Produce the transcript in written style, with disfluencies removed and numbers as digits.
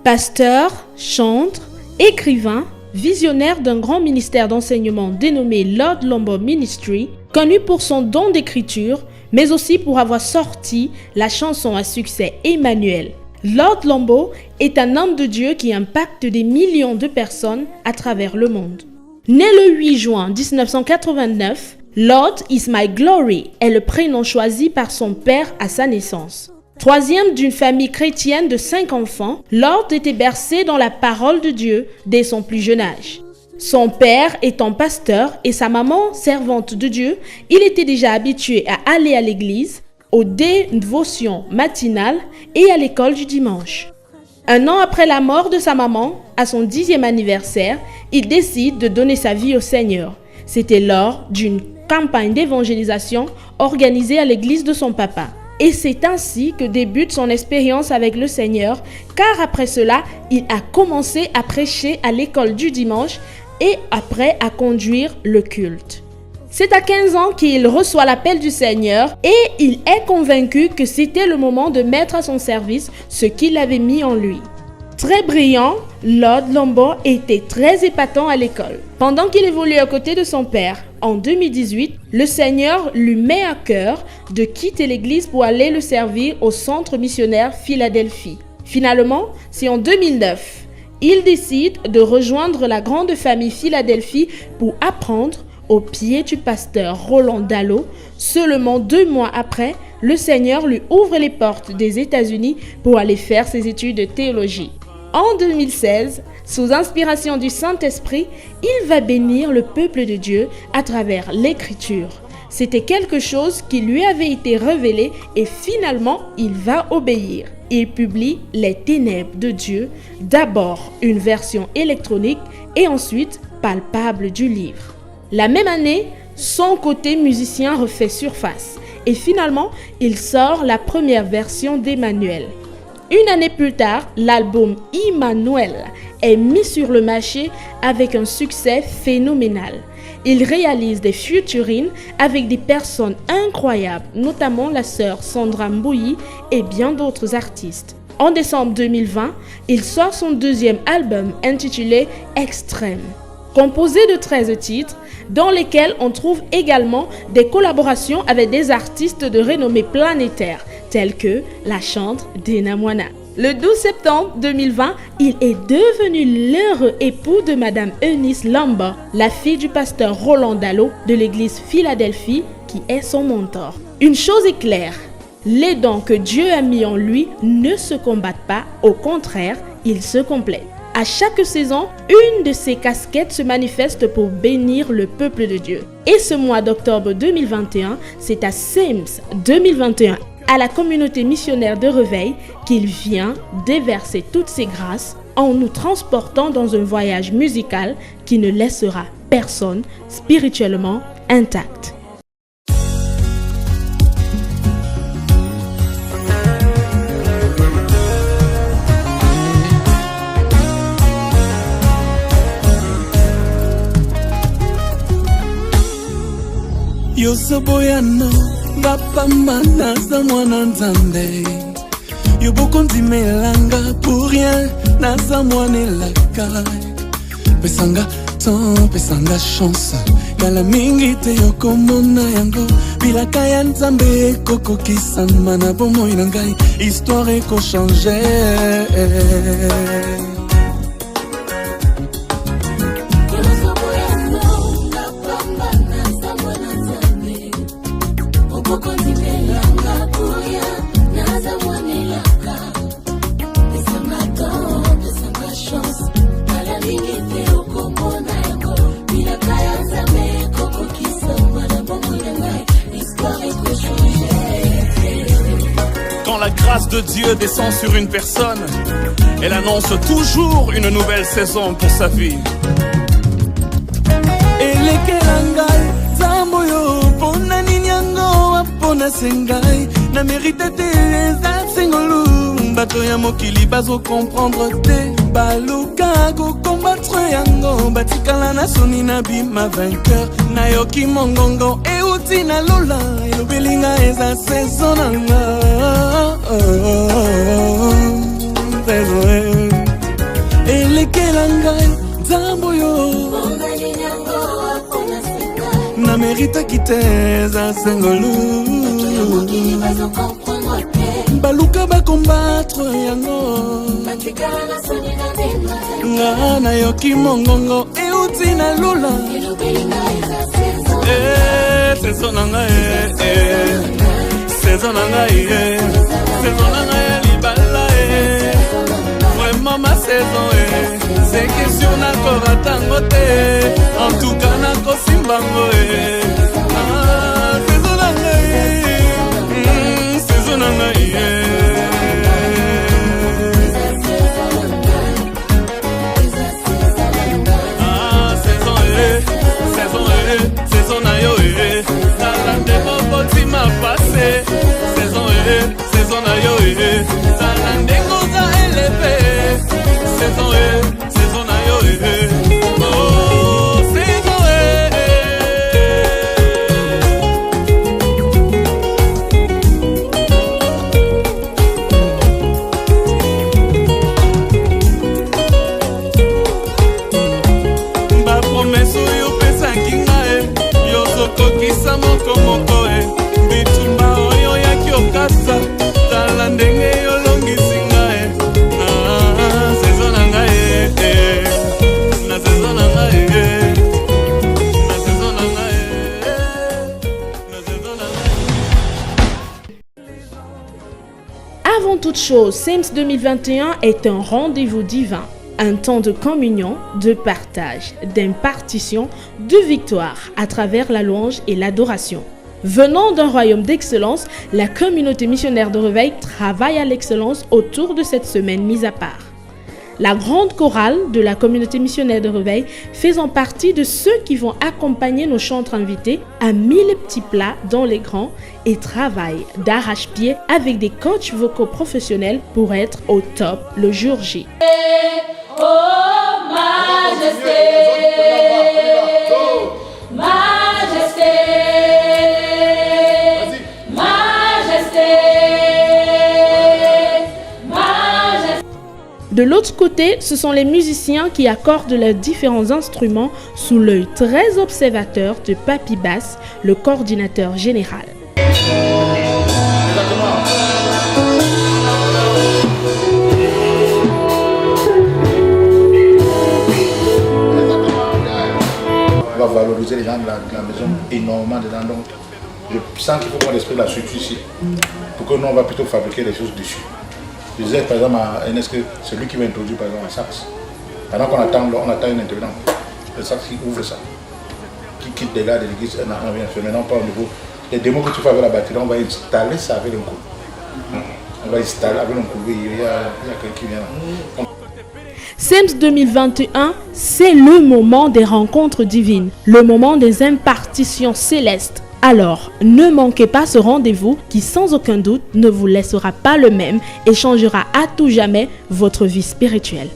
Pasteur, chantre, écrivain, visionnaire d'un grand ministère d'enseignement dénommé Lord Lombo Ministry, connu pour son don d'écriture, mais aussi pour avoir sorti la chanson à succès Emmanuel. Lord Lombo est un homme de Dieu qui impacte des millions de personnes à travers le monde. Né le 8 juin 1989, Lord is my glory est le prénom choisi par son père à sa naissance. Troisième d'une famille chrétienne de 5 enfants, Lord était bercé dans la parole de Dieu dès son plus jeune âge. Son père étant pasteur et sa maman servante de Dieu, il était déjà habitué à aller à l'église, aux dévotions matinales et à l'école du dimanche. Un an après la mort de sa maman, à son 10e anniversaire, il décide de donner sa vie au Seigneur. C'était lors d'une campagne d'évangélisation organisée à l'église de son papa. Et c'est ainsi que débute son expérience avec le Seigneur, car après cela, il a commencé à prêcher à l'école du dimanche et après à conduire le culte. C'est à 15 ans qu'il reçoit l'appel du Seigneur et il est convaincu que c'était le moment de mettre à son service ce qu'il avait mis en lui. Très brillant, Lord Lombo était très épatant à l'école. Pendant qu'il évoluait aux côtés de son père, en 2018, le Seigneur lui met à cœur de quitter l'église pour aller le servir au centre missionnaire Philadelphie. Finalement, c'est en 2009, il décide de rejoindre la grande famille Philadelphie pour apprendre au pied du pasteur Roland Dallot. Seulement 2 mois après, le Seigneur lui ouvre les portes des États-Unis pour aller faire ses études de théologie. En 2016, sous inspiration du Saint-Esprit, il va bénir le peuple de Dieu à travers l'écriture. C'était quelque chose qui lui avait été révélé et finalement, il va obéir. Il publie Les Ténèbres de Dieu, d'abord une version électronique et ensuite palpable du livre. La même année, son côté musicien refait surface et finalement, il sort la première version d'Emmanuel. Une année plus tard, l'album Emmanuel est mis sur le marché avec un succès phénoménal. Il réalise des featurings avec des personnes incroyables, notamment la sœur Sandra Mbouyi et bien d'autres artistes. En décembre 2020, il sort son 2e album intitulé Extrême, composé de 13 titres, dans lesquels on trouve également des collaborations avec des artistes de renommée planétaire, tels que la chanteuse Dena Moana. Le 12 septembre 2020, il est devenu l'heureux époux de Madame Eunice Lombo, la fille du pasteur Roland Dallot de l'église Philadelphie, qui est son mentor. Une chose est claire, les dons que Dieu a mis en lui ne se combattent pas, au contraire, ils se complètent. À chaque saison, une de ces casquettes se manifeste pour bénir le peuple de Dieu. Et ce mois d'octobre 2021, c'est à Sims 2021, à la communauté missionnaire de Réveil, qu'il vient déverser toutes ses grâces en nous transportant dans un voyage musical qui ne laissera personne spirituellement intact. Yosoboyano bapama naza mwana nzambe yobokondi melanga pour rien naza mwana elaka pesanga temps pesanga chance kala mingi te yokomona yango bilaka ya nzambe kokokisama na bomoi na ngai histoire ekochange. Quand la grâce de Dieu descend sur une personne, elle annonce toujours une nouvelle saison pour sa vie. Sengai na mérite te za sengolu bato ya mokili bazo comprendre te baluka go combattre yango batikala na soni na bima vainqueur na yoki mongongo e uti na lola elobelinga eza saison nanga nakitaki te eza sengolu baluka bakombattre yango nga nayoki mongongo euti na lula saison na ngai saison na ngai saison na ngai ya libala vraiment ma saison c'est question nakora tango te en tout cas nakosimbango saison na ngai saison na ngai saison na yo talande boboti ma passé saison na yo talande ngoza élevé saison na yo oh saison ba promesse yo pesa kinga yo sokokisa moko moko bitumba oyo yaki okasa tala ndenge yolongisi ngai saison na ngai na saison na ngai na saison na ngai na saison na ngai. Avant toute chose, SEMS 2021 est un rendez-vous divin. Un temps de communion, de partage, d'impartition, de victoire à travers la louange et l'adoration. Venant d'un royaume d'excellence, la communauté missionnaire de Réveil travaille à l'excellence autour de cette semaine mise à part. La grande chorale de la communauté missionnaire de Réveil faisant partie de ceux qui vont accompagner nos chantres invités à 1000 petits plats dans les grands et travaille d'arrache-pied avec des coachs vocaux professionnels pour être au top le jour J. Oh majesté, majesté, majesté, majesté. De l'autre côté, ce sont les musiciens qui accordent leurs différents instruments sous l'œil très observateur de Papi Bass, le coordinateur général. On va valoriser les gens de la maison énormément dedans. Donc, je sens qu'il faut qu'on l'esprit la suite ici. Pour que nous, on va plutôt fabriquer des choses dessus. Je disais par exemple à Enes que c'est lui qui va introduire par exemple un sax. Pendant qu'on attend, on attend une intervenant. Le sax qui ouvre ça. Qui quitte des gars de l'église, on vient faire. Maintenant, pas au niveau. Les démos que tu fais avec la batterie, on va installer ça avec un coup. On va installer avec un coup. Il y a quelqu'un qui vient là. SEMS 2021, c'est le moment des rencontres divines, le moment des impartitions célestes. Alors, ne manquez pas ce rendez-vous qui, sans aucun doute, ne vous laissera pas le même et changera à tout jamais votre vie spirituelle.